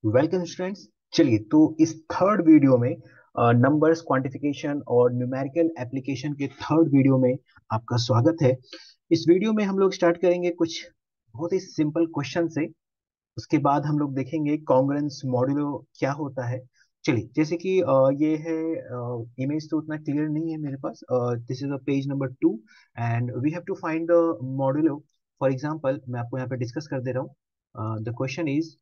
Welcome students. चलिए, तो इस थर्ड वीडियो में नंबर्स क्वांटिफिकेशन और न्यूमेरिकल एप्लीकेशन के थर्ड वीडियो में आपका स्वागत है। इस वीडियो में हम लोग स्टार्ट करेंगे कुछ बहुत ही सिंपल क्वेश्चन से। उसके बाद हम लोग देखेंगे कॉन्ग्रुएंस मॉड्यूलो क्या होता है। चलिए, जैसे कि ये है, इमेज तो उतना क्लियर नहीं है मेरे पास। This is a page number 2 and we have to find the modulo. For example, मैं आपको यहाँ पे डिस्कस कर दे रहा हूँ। The question is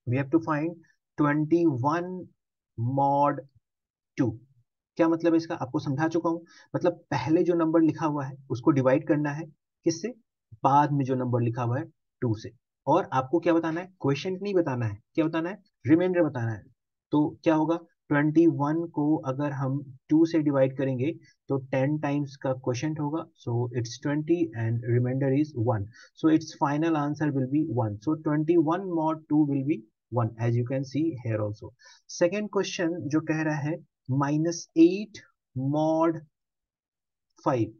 we have to find 21 mod 2। क्या मतलब है इसका, आपको समझा चुका हूं। मतलब पहले जो नंबर लिखा हुआ है उसको डिवाइड करना है किससे, बाद में जो नंबर लिखा हुआ है 2 से। और आपको क्या बताना है, क्वेश्चन नहीं बताना है, क्या बताना है, रिमाइंडर बताना है। तो क्या होगा, 21 को अगर हम 2 से डिवाइड करेंगे तो 10 टाइम्स का क्वेश्चन होगा, so it's 20 and remainder is 1। So it's final answer will be 1। So 21 mod 2 will be 1 as you can see here also. Second question जो कह रहा है -8 mod 5।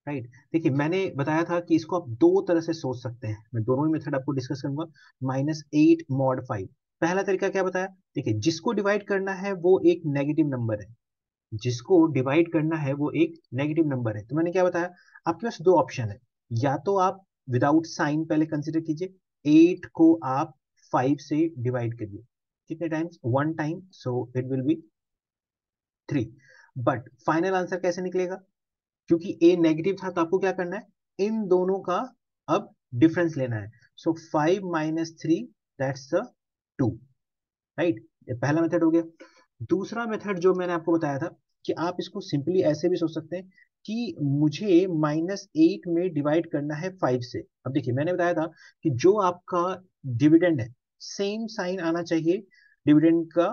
राइट, देखिए मैंने बताया था कि इसको आप दो तरह से सोच सकते हैं। मैं दोनों ही मेथड आपको डिस्कस करूंगा। -8 mod 5, पहला तरीका क्या बताया, देखिए जिसको डिवाइड करना है वो एक नेगेटिव नंबर है। जिसको डिवाइड करना है वो एक नेगेटिव नंबर है, तो मैंने क्या बताया, आपके पास दो ऑप्शन है। या तो आप विदाउट साइन पहले कंसिडर कीजिए, 8 को आप 5 से डिवाइड करिए। कितने times, 1 time, so it will be 3। But final answer कैसे निकलेगा, क्योंकि ए नेगेटिव था तो आपको क्या करना है, इन दोनों का अब डिफरेंस लेना है। सो 5 - 3 दैट्स द 2। राइट, ये पहला मेथड हो गया। दूसरा मेथड जो मैंने आपको बताया था कि आप इसको सिंपली ऐसे भी सोच सकते हैं कि मुझे -8 में डिवाइड करना है 5 से। अब देखिए मैंने बताया था कि जो आपका डिविडेंड है, सेम साइन आना चाहिए डिविडेंड का,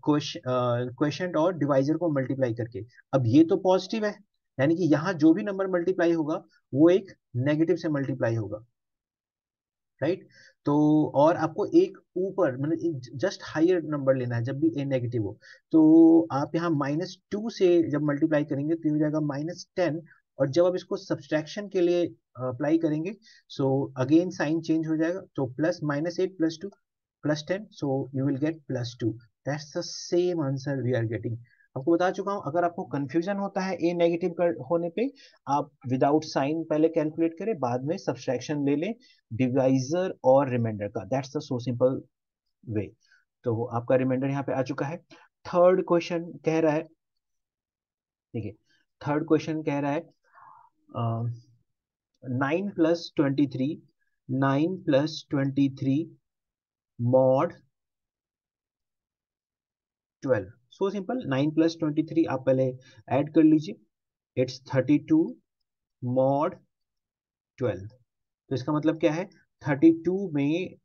क्वेश्चन और डिवाइजर को मल्टीप्लाई करके। अब ये तो पॉजिटिव है, यानी कि यहाँ जो भी नंबर मल्टीप्लाई होगा वो एक नेगेटिव से मल्टीप्लाई होगा। राइट, तो और आपको एक ऊपर मतलब जस्ट हायर नंबर लेना है जब भी ए नेगेटिव हो। तो आप यहाँ -2 से जब मल्टीप्लाई करेंगे तो ये हो जाएगा -10। और जब आप इसको सब्सट्रैक्शन के लिए अप्लाई करेंगे, सो अगेन साइन चेंज हो जाएगा, तो +8 + 2 +10, so you will get +2। That's the same answer we are getting. आपको बता चुका हूं, अगर आपको कंफ्यूजन होता है ए नेगेटिव होने पे, आप विदाउट साइन पहले कैलकुलेट करें, बाद में सब्सट्रैक्शन ले लें डिवाइजर और रिमाइंडर का। That's the so simple way. तो आपका रिमाइंडर यहाँ पे आ चुका है। थर्ड क्वेश्चन कह रहा है, देखिए थर्ड क्वेश्चन कह रहा है 9 + 23, 9 + 23 मॉड 12। सो सिंपल, 9 + 23 आप पहले ऐड कर लीजिए, इट्स 32 मॉड 12। तो इसका मतलब क्या है, 32 में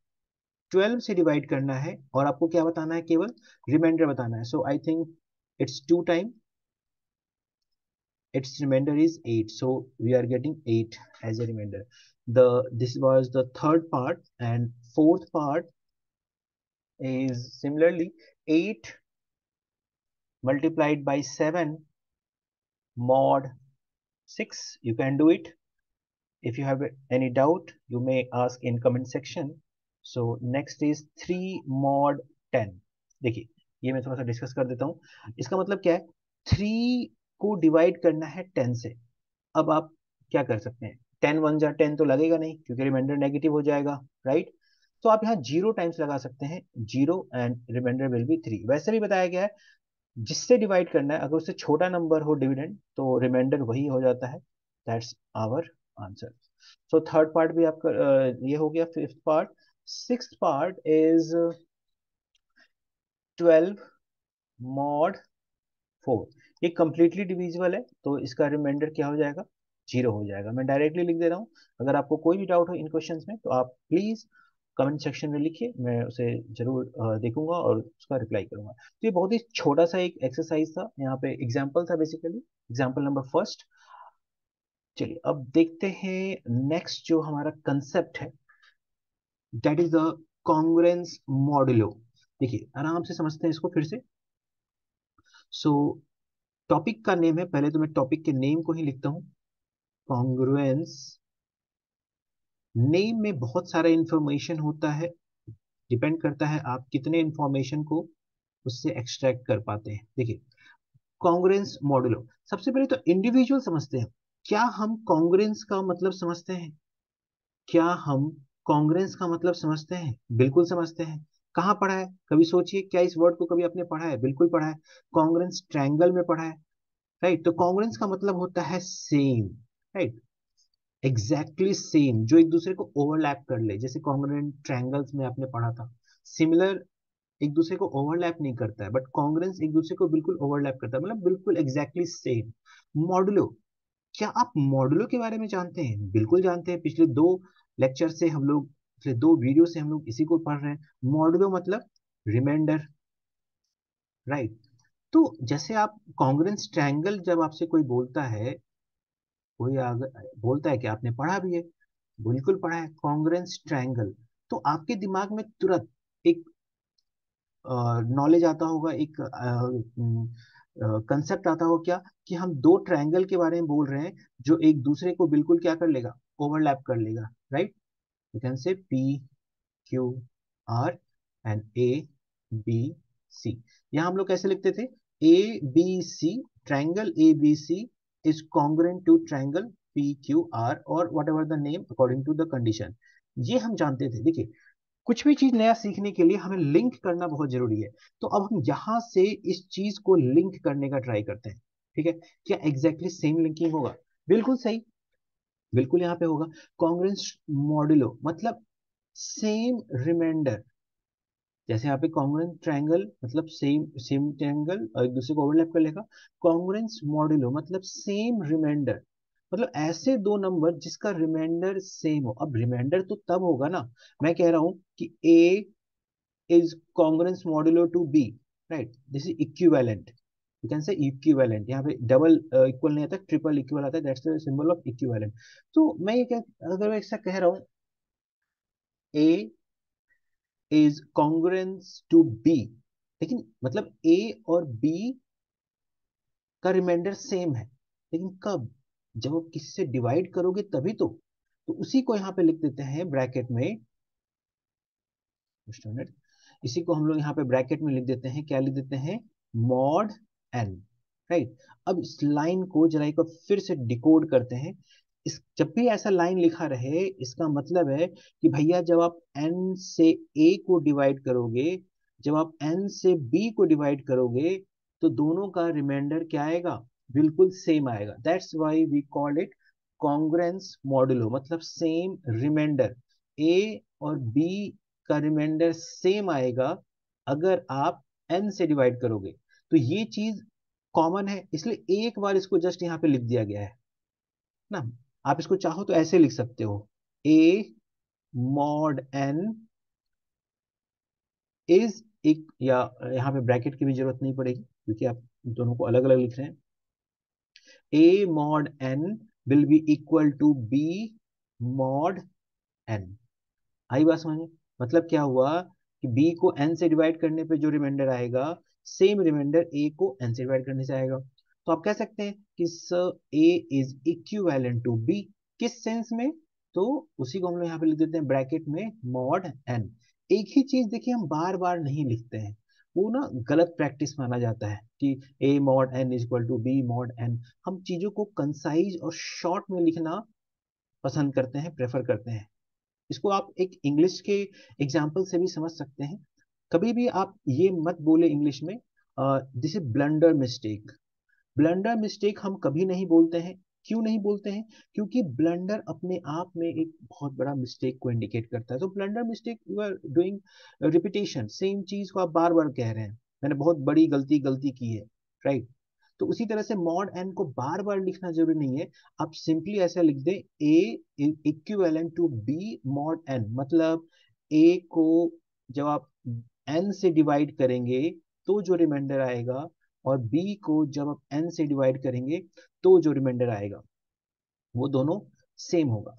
12 से डिवाइड करना है और आपको क्या बताना है, केवल रिमाइंडर बताना है। So I think it's 2 time, its remainder is 8, so we are getting 8 as a remainder. This was the third part, and fourth part is similarly 8 multiplied by 7 mod 6. You can do it. If you have any doubt, you may ask in comment section. So next is 3 mod 10। देखिए, ये मैं थोड़ा सा discuss कर देता हूँ। इसका मतलब क्या है, 3 को डिवाइड करना है 10 से। अब आप क्या कर सकते हैं, 10 × 1 = 10 तो लगेगा नहीं, क्योंकि रिमाइंडर नेगेटिव हो जाएगा। राइट, तो आप यहाँ 0 टाइम्स लगा सकते हैं, 0 एंड रिमाइंडर विल बी 3। वैसे भी बताया गया है जिससे डिवाइड करना है, अगर उससे छोटा नंबर हो डिविडेंड तो रिमाइंडर वही हो जाता है। That's our answer. So third part भी आपका ये हो गया। Fifth part, sixth part is 12 mod 4। ये कंप्लीटली डिविजिबल है, तो इसका रिमाइंडर क्या हो जाएगा, 0 हो जाएगा। मैं डायरेक्टली लिख दे रहा हूँ। अगर आपको कोई भी डाउट हो इन क्वेश्चंस में तो आप प्लीज कमेंट सेक्शन में लिखिए, मैं उसे जरूर देखूंगा और उसका रिप्लाई करूंगा। तो ये बहुत ही छोटा सा एक एक्सरसाइज था, यहाँ पे एग्जाम्पल था बेसिकली, एग्जाम्पल नंबर फर्स्ट। चलिए अब देखते हैं नेक्स्ट जो हमारा कंसेप्ट है, that is the congruence modulo. देखिए आराम से समझते हैं इसको फिर से। सो टॉपिक का नेम है, पहले तो मैं टॉपिक के नेम को ही लिखता हूँ, कॉन्ग्रुएंस। नेम में बहुत सारा इंफॉर्मेशन होता है, डिपेंड करता है आप कितने इंफॉर्मेशन को उससे एक्सट्रैक्ट कर पाते हैं। देखिए, कॉन्ग्रेंस मॉडुलो, सबसे पहले तो इंडिविजुअल समझते हैं। क्या हम कॉन्ग्रेंस का मतलब समझते हैं? क्या हम कॉन्ग्रेंस का मतलब समझते हैं? बिल्कुल समझते हैं। कहाँ पढ़ा है? कभी सोचिए, क्या इस वर्ड को कभी आपने पढ़ा है? बिल्कुल पढ़ा है। कॉन्ग्रेंस ट्रायंगल में पढ़ा है, राइट। तो कॉन्ग्रेंस का मतलब होता है सेम, राइट, एग्जैक्टली सेम, जो एक दूसरे को ओवरलैप कर ले। जैसे कॉन्ग्रेंट ट्रायंगल्स में आपने पढ़ा था, सिमिलर एक दूसरे को ओवरलैप नहीं करता है, बट कॉन्ग्रेंस एक दूसरे को बिल्कुल ओवरलैप करता है, मतलब बिल्कुल एग्जैक्टली सेम। मॉडुलो, क्या आप मॉडुलो के बारे में जानते हैं? बिल्कुल जानते हैं। पिछले दो लेक्चर से हम लोग, पिछले दो वीडियो से हम लोग इसी को पढ़ रहे हैं। मॉडुलो मतलब रिमाइंडर, राइट। तो जैसे आप कॉन्ग्रेंस ट्रायंगल, जब आपसे कोई बोलता है, कोई बोलता है कि आपने पढ़ा भी है, बिल्कुल पढ़ा है कॉन्ग्रेंस ट्रायंगल, तो आपके दिमाग में तुरंत एक नॉलेज आता होगा, एक कंसेप्ट आता होगा, क्या कि हम दो ट्रायंगल के बारे में बोल रहे हैं जो एक दूसरे को बिल्कुल क्या कर लेगा, ओवरलैप कर लेगा, right. You can say P Q R and A B C. यहाँ हम लोग कैसे लिखते थे? A B C, triangle A B C is congruent to triangle P Q R, और whatever the name according to the condition. ये हम जानते थे। देखिए, कुछ भी चीज नया सीखने के लिए हमें लिंक करना बहुत जरूरी है। तो अब हम यहां से इस चीज को लिंक करने का ट्राई करते हैं, ठीक है। क्या एग्जैक्टली सेम लिंकिंग होगा? बिल्कुल सही, बिल्कुल यहाँ पे होगा। कॉन्ग्रेंस मॉड्यूलो मतलब सेम रिमाइंडर। जैसे यहाँ पे कॉन्ग्रुएंट ट्रायंगल मतलब सेम सेम ट्रायंगल और एक दूसरे को ओवरलैप कर लेगा। कॉन्ग्रुएंस मॉड्यूलो मतलब सेम रिमाइंडर, मतलब ऐसे दो नंबर जिसका रिमाइंडर सेम हो। अब रिमाइंडर तो तब होगा ना, मैं कह रहा हूं कि ए is congruence modulo to b, right, this is equivalent, you can say equivalent। यहाँ पे डबल इक्वल नहीं आता, ट्रिपल इक्वल आता है, that's the symbol of equivalent. तो मैं ये कह, अगर मैं ऐसा कह रहा हूँ a is congruence to b, लेकिन मतलब a और b का रिमाइंडर सेम है, लेकिन कब? जब आप किसी से डिवाइड करोगे तभी तो उसी को यहाँ पे लिख देते हैं ब्रैकेट में, just a minute। इसी को हम लोग यहाँ पे ब्रैकेट में लिख देते हैं, क्या लिख देते हैं? Mod n, right. अब इस लाइन को जरा एक बार फिर से डिकोड करते हैं। इस जब भी ऐसा लाइन लिखा रहे, इसका मतलब है कि भैया जब आप n से a को डिवाइड करोगे, जब आप n से b को डिवाइड करोगे, तो दोनों का रिमाइंडर क्या आएगा? बिल्कुल सेम आएगा। That's why we call it congruence modulo, मतलब सेम रिमाइंडर। a और b का रिमाइंडर सेम आएगा अगर आप n से डिवाइड करोगे। तो ये चीज कॉमन है, इसलिए एक बार इसको जस्ट यहाँ पे लिख दिया गया है ना। आप इसको चाहो तो ऐसे लिख सकते हो, a मॉड n इज एक, या यहाँ पे ब्रैकेट की भी जरूरत नहीं पड़ेगी क्योंकि आप दोनों को अलग अलग लिख रहे हैं। a mod n will be equal to b mod n। आई बात समझ में? मतलब क्या हुआ कि b को n से डिवाइड करने पे जो रिमाइंडर आएगा, सेम रिमाइंडर a को n से डिवाइड करने से आएगा। तो आप कह सकते हैं कि a is equivalent to b। किस सेंस में? तो उसी को हम लोग यहाँ पे लिख देते हैं ब्रैकेट में मॉड n। एक ही चीज देखिए, हम बार बार नहीं लिखते हैं, वो ना गलत प्रैक्टिस माना जाता है कि a mod n is equal to b mod n। हम चीजों को कंसाइज और शॉर्ट में लिखना पसंद करते हैं, प्रेफर करते हैं। इसको आप एक इंग्लिश के एग्जाम्पल से भी समझ सकते हैं। कभी भी आप ये मत बोले इंग्लिश में this is blunder mistake. Blunder mistake हम कभी नहीं बोलते हैं। क्यों नहीं बोलते हैं? क्योंकि ब्लंडर अपने आप में एक बहुत बड़ा मिस्टेक को इंडिकेट करता है। तो blunder mistake, you are doing repetition, same चीज को आप बार बार कह रहे हैं, मैंने बहुत बड़ी गलती गलती की है, राइट। तो उसी तरह से मॉड एन को बार बार लिखना जरूरी नहीं है। आप सिंपली ऐसा लिख दें, A equivalent to B mod n, मतलब ए को जब आप एन से डिवाइड करेंगे तो जो रिमाइंडर आएगा, और बी को जब आप एन से डिवाइड करेंगे तो जो रिमाइंडर आएगा, वो दोनों सेम होगा।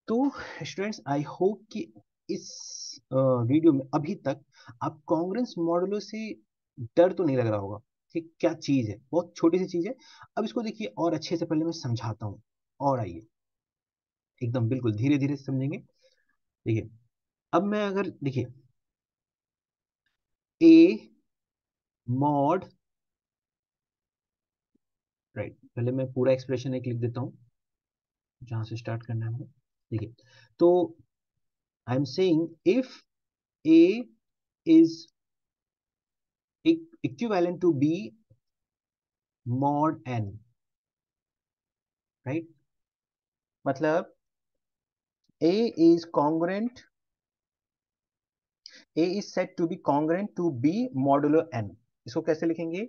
तो स्टूडेंट्स, आई होप कि इस वीडियो में अभी तक आप कॉन्ग्रुएंस मॉडुलो से डर तो नहीं लग रहा होगा कि क्या चीज है, बहुत छोटी सी चीज है। अब इसको देखिए और अच्छे से, पहले मैं समझाता हूँ, और आइए एकदम बिल्कुल धीरे धीरे समझेंगे। देखिए, अब मैं अगर देखिए ए मॉड, राइट, पहले मैं पूरा एक्सप्रेशन एक लिख देता हूं जहां से स्टार्ट करना है हमें। देखिए, तो I am saying if a is equivalent to B mod n, right, मतलब A is congruent, A is said to be congruent to B modulo n। इसको कैसे लिखेंगे?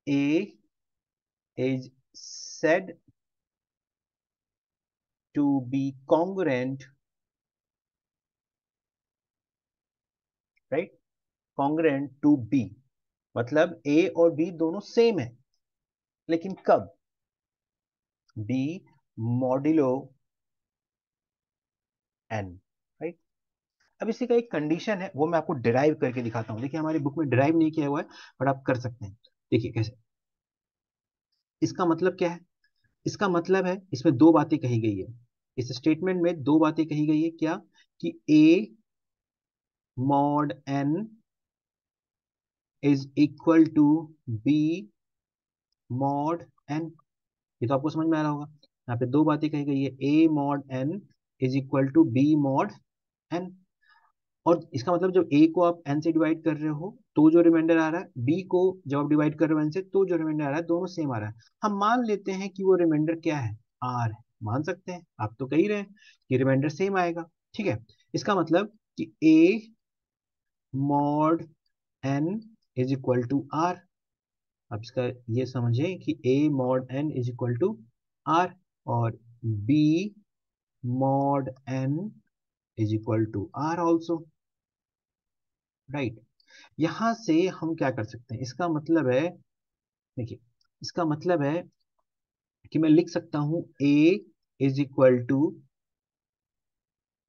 A is said to be congruent, right, congruent to B, मतलब A और B दोनों same है, लेकिन कब? B modulo n, right. अब इसी का एक कंडीशन है, वो मैं आपको डिराइव करके दिखाता हूं। देखिए, हमारी बुक में डिराइव नहीं किया हुआ है, बट आप कर सकते हैं। देखिए कैसे, इसका मतलब क्या है? इसका मतलब है, इसमें दो बातें कही गई है, इस स्टेटमेंट में दो बातें कही गई है। क्या? कि A mod n is equal to B mod n। ये तो आपको समझ में आ रहा होगा। यहाँ पे दो बातें कही गई है, A mod n is equal to B mod n। और इसका मतलब जब A को आप n से डिवाइड कर रहे हो तो जो रिमाइंडर आ रहा है, B को जब आप डिवाइड कर रहे हो n से तो जो रिमाइंडर आ रहा है, दोनों सेम आ रहा है। हम मान लेते हैं कि वो रिमाइंडर क्या है? R है। मान सकते हैं, आप तो कह ही रहे हैं कि रिमाइंडर सेम आएगा। ठीक है, इसका मतलब कि A mod n is equal to R। अब इसका ये समझें कि A mod n is equal to R, और B mod n is equal to R also, right. यहां से हम क्या कर सकते हैं? इसका मतलब है, देखिए, इसका मतलब है कि मैं लिख सकता हूं A is equal to,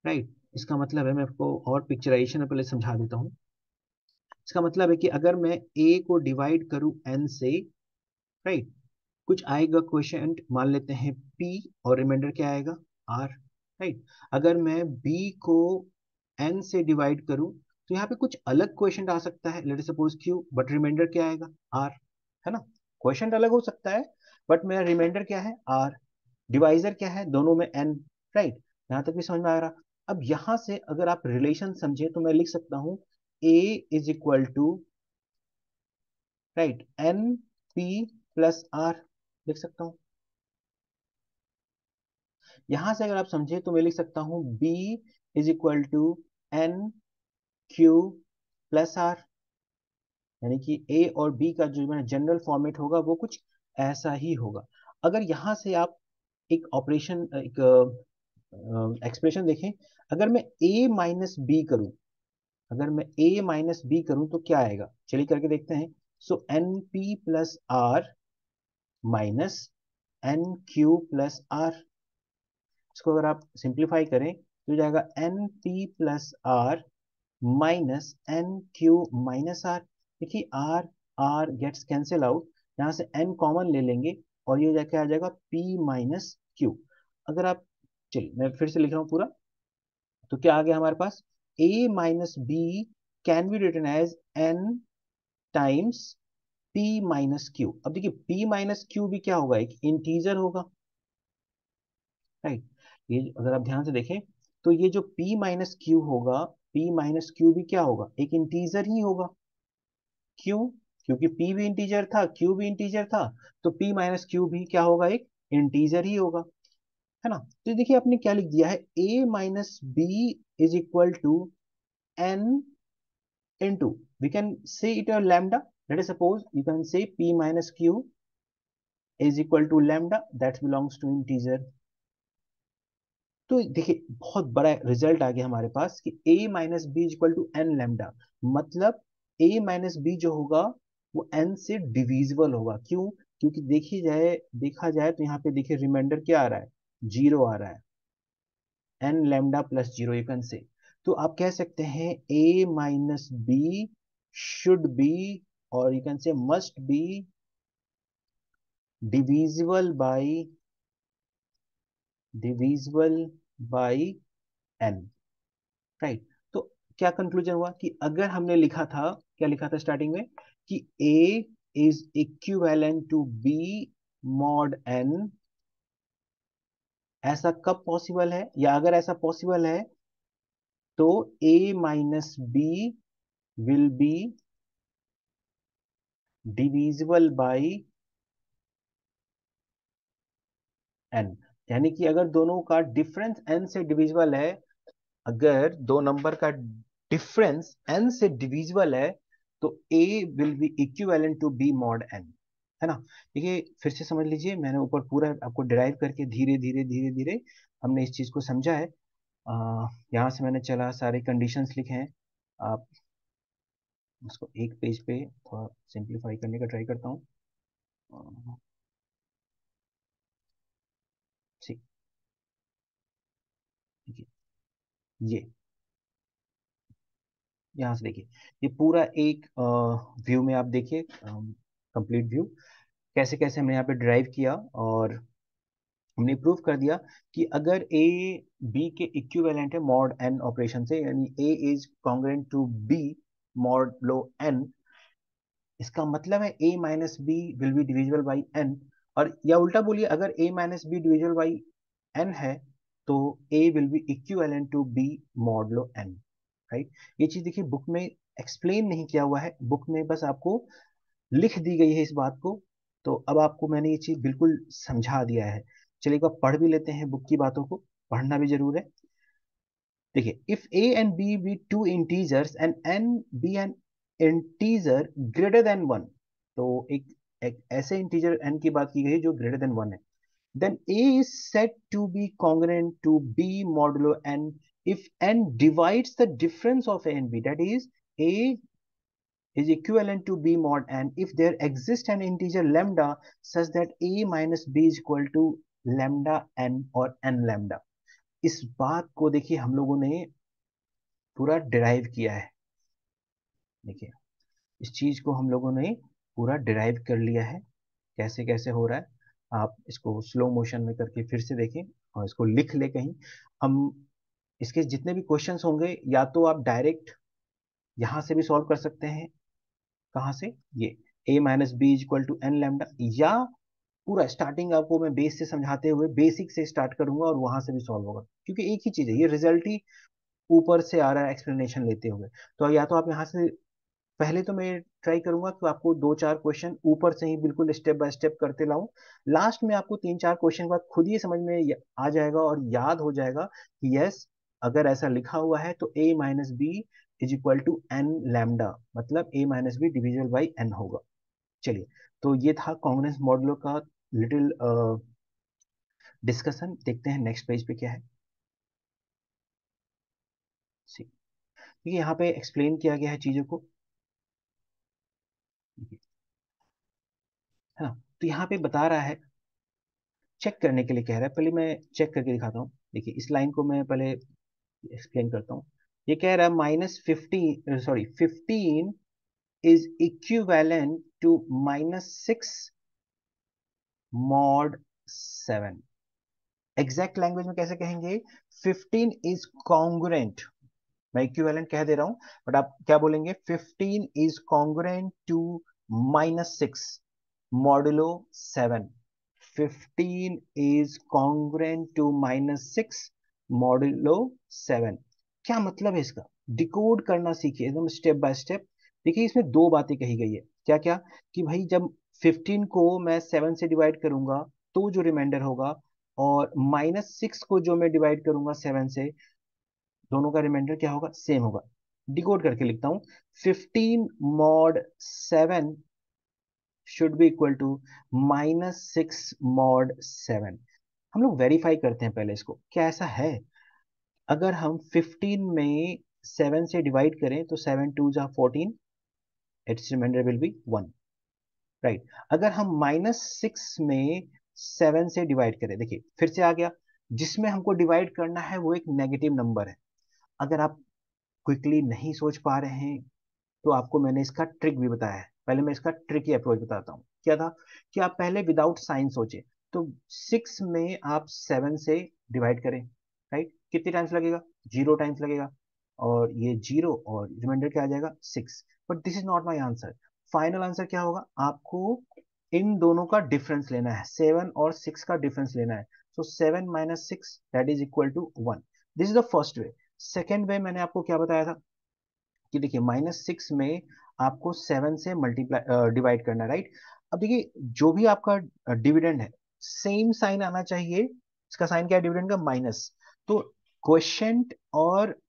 right. इसका मतलब है, मैं आपको और पिक्चराइजेशन में पहले समझा देता हूं। इसका मतलब है कि अगर मैं A को डिवाइड करूं n से, राइट, कुछ आएगा क्वेश्चन, मान लेते हैं P, और रिमाइंडर क्या आएगा? R, right. अगर मैं B को n से डिवाइड करूं तो यहाँ पे कुछ अलग क्वेश्चन आ सकता है, let suppose Q, but remainder क्या आएगा? R, है ना। क्वेश्चन अलग हो सकता है, बट मेरा रिमाइंडर क्या है? R। डिवाइजर क्या है? दोनों में n, राइट। यहाँ तक भी समझ में आ रहा। अब यहाँ से अगर आप रिलेशन समझे तो मैं लिख सकता हूँ A is equal to, right, n p plus r, लिख सकता हूं। यहां से अगर आप समझे तो मैं लिख सकता हूं b is equal to n q plus r, यानी कि ए और बी का जो जनरल फॉर्मेट होगा वो कुछ ऐसा ही होगा। अगर यहां से आप एक ऑपरेशन, एक एक्सप्रेशन देखें, अगर मैं ए माइनस बी करूं, अगर मैं ए माइनस बी करूं तो क्या आएगा? चलिए करके देखते हैं। So n p plus r minus n q plus r, इसको अगर आप सिंप्लीफाई करें तो हो जाएगा n p plus r minus n q minus r. देखिए, r r gets cancel out, यहाँ से एन कॉमन ले लेंगे और ये जाके आ जाएगा पी माइनस क्यू। अगर आप, चलिए मैं फिर से लिख रहा हूँ पूरा, तो क्या आ गया हमारे पास? A minus b can be written as n times p minus q. अब देखिए, पी माइनस क्यू भी क्या होगा? एक इंटीजर होगा, राइट। ये अगर आप ध्यान से देखें तो ये जो p माइनस क्यू होगा, p माइनस क्यू भी क्या होगा? एक इंटीजर ही होगा। क्यों? क्योंकि p भी इंटीजर था, q भी इंटीजर था, तो p माइनस क्यू भी क्या होगा? एक इंटीजर ही होगा, है ना। तो देखिए, आपने क्या लिख दिया है? a minus b is equal to n into, we can say it a lambda, let us suppose you can say p minus q is equal to lambda that belongs to integer। तो देखिए, बहुत बड़ा result आ गया हमारे पास कि a minus b equal to n lambda, मतलब a minus b जो होगा वो n से डिविजिबल होगा। क्यों? क्योंकि देखा जाए तो यहाँ पे देखिए रिमाइंडर क्या आ रहा है? जीरो आ रहा है, n lambda plus zero, you can say. तो आप कह सकते हैं a minus b should be, और you can say must be divisible by, divisible by n, right. तो क्या कंक्लूजन हुआ कि अगर हमने लिखा था, क्या लिखा था स्टार्टिंग में, कि a is equivalent to B mod n, ऐसा कब पॉसिबल है, या अगर ऐसा पॉसिबल है तो a minus b will be divisible by n. यानी कि अगर दोनों का डिफरेंस एन से डिविजिबल है, अगर दो नंबर का डिफरेंस n से डिविजिबल है, तो a will be equivalent to b mod n, है ना। देखिए फिर से समझ लीजिए, मैंने ऊपर पूरा आपको डिराइव करके धीरे धीरे धीरे धीरे हमने इस चीज को समझा है। यहाँ से मैंने चला सारे कंडीशंस लिखे हैं। आप उसको एक पेज पे थोड़ा सिंप्लीफाई करने का ट्राई करता हूँ। ठीक, ठीक है। ये यहाँ से देखिए, ये पूरा एक व्यू में आप देखिए, कंप्लीट व्यू कैसे कैसे हमने यहाँ पे ड्राइव किया, और हमने प्रूव कर दिया कि अगर ए बी के इक्विवेलेंट है मॉड एन ऑपरेशन से, यानी a is congruent to B modulo n, इसका मतलब है a minus b will be divisible by n. और या उल्टा बोलिए, अगर a minus b divisible by n है, तो a will be equivalent to B modulo n, right. ये चीज देखिए बुक में एक्सप्लेन नहीं किया हुआ है, बुक में बस आपको लिख दी गई है इस बात को। तो अब आपको मैंने ये चीज बिल्कुल समझा दिया है। चलिए एक बार पढ़ भी लेते हैं बुक की बातों को, पढ़ना भी जरूर है। देखिए, if a and b be two integers and n be an integer greater than one, तो एक ऐसे इंटीजर एन की बात की गई है जो ग्रेटर देन वन है, then A is said to be congruent to B modulo n if n divides the difference of A and B. That is, A is equivalent to B mod n if there exists an integer lambda such that A minus B is equal to lambda n और n lambda। इस बात को देखिए हम लोगों ने पूरा derive किया है। देखिए, इस चीज को हम लोगों ने पूरा डिराइव कर लिया है, कैसे कैसे हो रहा है। आप इसको स्लो मोशन में करके फिर से देखें, और इसको लिख ले कहीं। हम इसके जितने भी क्वेश्चंस होंगे, या तो आप डायरेक्ट यहां से भी सॉल्व कर सकते हैं, कहां से, ये a minus b is equal to n lambda, या पूरा स्टार्टिंग आपको मैं बेस से समझाते हुए बेसिक से स्टार्ट करूंगा और वहां से भी सॉल्व होगा, क्योंकि एक ही चीज है, ये रिजल्ट ही ऊपर से आ रहा है एक्सप्लेनेशन लेते हुए। तो या तो आप यहाँ से, पहले तो मैं ट्राई करूंगा कि आपको दो चार क्वेश्चन ऊपर से ही बिल्कुल स्टेप बाय स्टेप करते लाऊं, लास्ट में आपको तीन चार क्वेश्चन के बाद खुद ही समझ में आ जाएगा और याद हो जाएगा कि यस, अगर ऐसा लिखा हुआ है तो a minus b is equal to n lambda, मतलब a minus b divisible by n होगा। चलिए, तो ये था कांग्रेस मॉडलों का लिटिल डिस्कशन। देखते हैं नेक्स्ट पेज पे क्या है। ठीक है, यहाँ पे एक्सप्लेन किया गया है चीजों को, है ना। तो यहाँ पे बता रहा है, चेक करने के लिए कह रहा है, पहले मैं चेक करके दिखाता हूँ। देखिए इस लाइन को मैं पहले एक्सप्लेन करता हूँ। ये कह रहा है -15, sorry 15 is equivalent to -6 mod 7। Exact language में कैसे कहेंगे, 15 इज कॉन्ग्रुएंट, मैं इक्विवेलेंट कह दे रहा हूं, बट आप क्या बोलेंगे, 15 is congruent to -6 modulo 7। 15 is congruent to -6 modulo 7। क्या मतलब है इसका, डिकोड करना सीखिए एकदम स्टेप बाय स्टेप। देखिए इसमें दो बातें कही गई है, क्या क्या, कि भाई जब 15 को मैं 7 से डिवाइड करूंगा तो जो रिमाइंडर होगा, और -6 को जो मैं डिवाइड करूंगा 7 से, दोनों का रिमाइंडर क्या होगा, सेम होगा। डिकोड करके लिखता हूं, 15 mod 7 should be equal to -6 mod 7। हम लोग वेरीफाई करते हैं पहले इसको, क्या ऐसा है। अगर हम 15 में 7 से डिवाइड करें तो 7 टू जा 14, it's remainder will be 1, right. अगर हम -6 में 7 से डिवाइड करें, देखिए फिर से आ गया, जिसमें हमको डिवाइड करना है वो एक नेगेटिव नंबर है। अगर आप क्विकली नहीं सोच पा रहे हैं, तो आपको मैंने इसका ट्रिक भी बताया है। पहले मैं इसका ट्रिकी अप्रोच बताता हूँ, क्या था, कि आप पहले विदाउट साइन सोचे, तो 6 में आप 7 से डिवाइड करें, राइट, कितने टाइम्स लगेगा, 0 टाइम्स लगेगा। और ये 0 और रिमाइंडर क्या आ जाएगा 6। But this is not my answer. Final answer क्या होगा, आपको इन दोनों का डिफरेंस लेना है, 7 और 6 का डिफरेंस लेना है। So 7 minus 6 that is equal to 1। This is the first way. Second way मैंने आपको क्या बताया था कि देखिए -6 में आपको 7 से मल्टीप्लाई डिवाइड करना है, राइट। अब देखिए जो भी आपका डिविडेंड है सेम साइन आना चाहिए। इसका साइन क्या है डिविडेंड का, माइनस। तो क्वोशिएंट और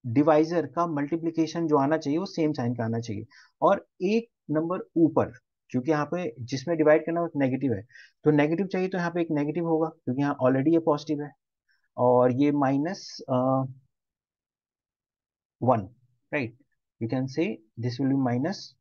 डिवाइजर का मल्टीप्लीकेशन जो आना चाहिए वो सेम साइन का आना चाहिए। और एक नंबर ऊपर, क्योंकि यहाँ पे जिसमें डिवाइड करना है नेगेटिव है, तो नेगेटिव चाहिए तो यहाँ पे एक नेगेटिव होगा, क्योंकि यहाँ ऑलरेडी ये पॉजिटिव है। और ये -1, राइट। यू कैन से दिस विल बी -1।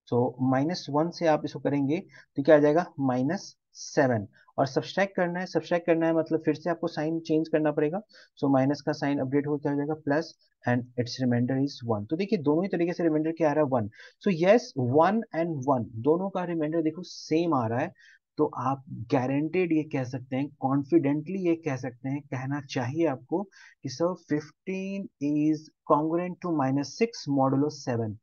सो -1 से आप इसको करेंगे तो क्या आ जाएगा, -7। और सब्सट्रैक्ट करना है, सब्सट्रैक्ट करना है मतलब फिर से आपको साइन चेंज करना पड़ेगा। सो माइनस का साइन अपडेट हो क्या हो जाएगा, plus, and it's remainder is 1। तो देखिए दोनों ही तरीके से रिमाइंडर क्या आ रहा है, 1। सो यस 1 एंड 1 दोनों का रिमाइंडर देखो सेम आ रहा है। तो आप गारंटेड ये कह सकते हैं, कॉन्फिडेंटली ये कह सकते हैं, कहना चाहिए आपको कि sir 15 is congruent to -6 modulo 7।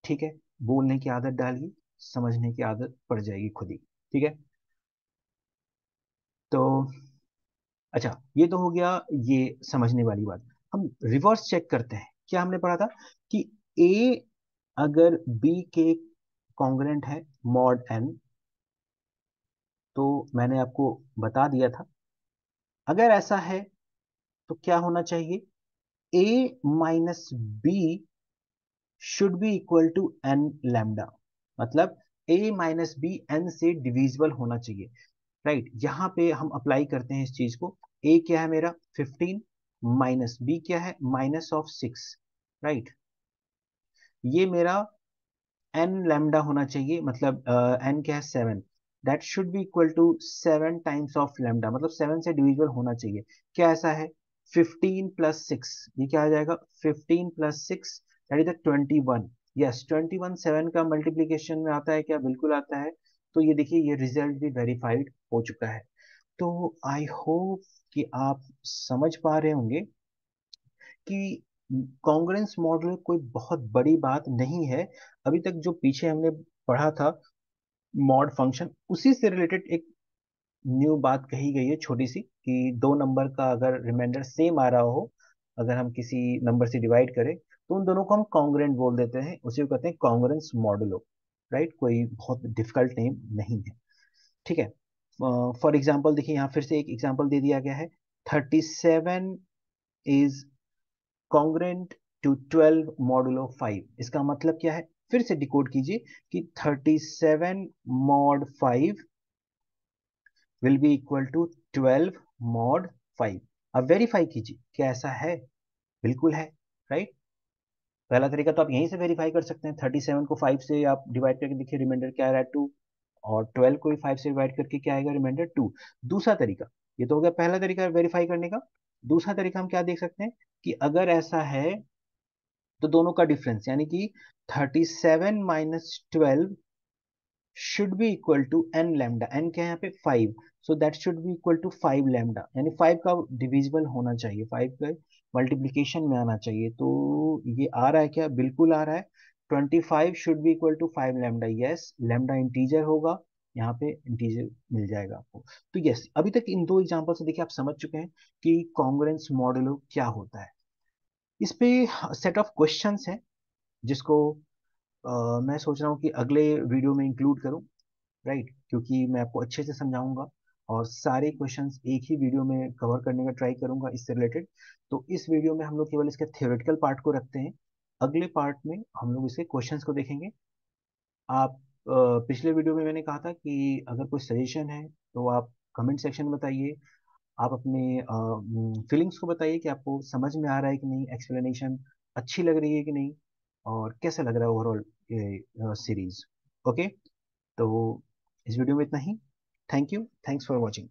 ठीक है, बोलने की आदत डालिए, समझने की आदत पड़ जाएगी खुद ही। ठीक है, तो अच्छा ये तो हो गया ये समझने वाली बात। हम रिवर्स चेक करते हैं, क्या हमने पढ़ा था कि ए अगर बी के कॉन्ग्रुएंट है मॉड एन, तो मैंने आपको बता दिया था अगर ऐसा है तो क्या होना चाहिए, a minus b should be equal to n lambda. मतलब ए माइनस बी एन से डिविजिबल होना चाहिए, राइट। यहाँ पे हम अप्लाई करते हैं इस चीज को। ए क्या है मेरा 15, माइनस बी क्या है -6, राइट। ये मेरा एन लैम्डा होना चाहिए, मतलब एन क्या है 7। That should be equal to 7 times of lambda, मतलब 7 से डिविजिबल होना चाहिए। क्या ऐसा है, 15 प्लस 6, ये क्या आ जाएगा 15 plus 6 that is the 21। Yes 21 7 का मल्टीप्लीकेशन में आता है क्या, बिल्कुल आता है। तो ये देखिए ये रिजल्ट भी वेरीफाइड हो चुका है। तो आई होप कि आप समझ पा रहे होंगे कि कॉन्ग्रुएंस मॉडल कोई बहुत बड़ी बात नहीं है। अभी तक जो पीछे हमने पढ़ा था मॉड फंक्शन, उसी से रिलेटेड एक न्यू बात कही गई है छोटी सी, कि दो नंबर का अगर रिमाइंडर सेम आ रहा हो, अगर हम किसी नंबर से डिवाइड करें तो उन दोनों को हम कॉन्ग्रुएंट बोल देते हैं, उसी को कहते हैं कॉन्ग्रुएंस मॉडुलो, राइट। कोई बहुत डिफिकल्ट नेम नहीं है, ठीक है। फॉर एग्जाम्पल देखिए यहाँ फिर से एक एग्जाम्पल दे दिया गया है, 37 इज कॉन्ग्रुएंट टू 12 मॉडुलो 5। इसका मतलब क्या है, फिर से डिकोड कीजिए कि 37 mod 5 will be equal to 12 mod 5। अब वेरीफाई कीजिए क्या ऐसा है, बिल्कुल है, राइट। पहला तरीका तो आप यहीं से वेरीफाई कर सकते हैं, 37 को 5 से आप डिवाइड करके देखिए रिमाइंडर क्या आ रहा है 2, और 12 को भी 5 से डिवाइड करके क्या आएगा रिमाइंडर 2। दूसरा तरीका, ये तो हो गया पहला तरीका वेरीफाई करने का। दूसरा तरीका हम क्या देख सकते हैं कि अगर ऐसा है तो दोनों का डिफरेंस यानी कि 37 minus 12 should be equal to n lambda. N क्या है यहाँ पे 5, so that should be equal to 5 lambda, यानी 5 का डिविजिबल होना चाहिए, 5 का मल्टीप्लीकेशन में आना चाहिए। तो ये आ रहा है क्या, बिल्कुल आ रहा है। 25 should be equal to 5 lambda. Yes lambda integer होगा, यहाँ पे इंटीजर मिल जाएगा आपको। तो यस अभी तक इन दो एग्जांपल से देखिए आप समझ चुके हैं कि कॉन्ग्रुएंस मॉडुलो क्या होता है। इस पे सेट ऑफ क्वेश्चंस है जिसको मैं सोच रहा हूँ कि अगले वीडियो में इंक्लूड करूँ, राइट। क्योंकि मैं आपको अच्छे से समझाऊंगा और सारे क्वेश्चंस एक ही वीडियो में कवर करने का ट्राई करूंगा इससे रिलेटेड। तो इस वीडियो में हम लोग केवल इसके थ्योरेटिकल पार्ट को रखते हैं, अगले पार्ट में हम लोग इसके क्वेश्चंस को देखेंगे। आप पिछले वीडियो में मैंने कहा था कि अगर कोई सजेशन है तो आप कमेंट सेक्शन में बताइए, आप अपने फीलिंग्स को बताइए कि आपको समझ में आ रहा है कि नहीं, एक्सप्लेनेशन अच्छी लग रही है कि नहीं, और कैसा लग रहा है ओवरऑल ये सीरीज। ओके, तो इस वीडियो में इतना ही। Thank you, thanks for watching.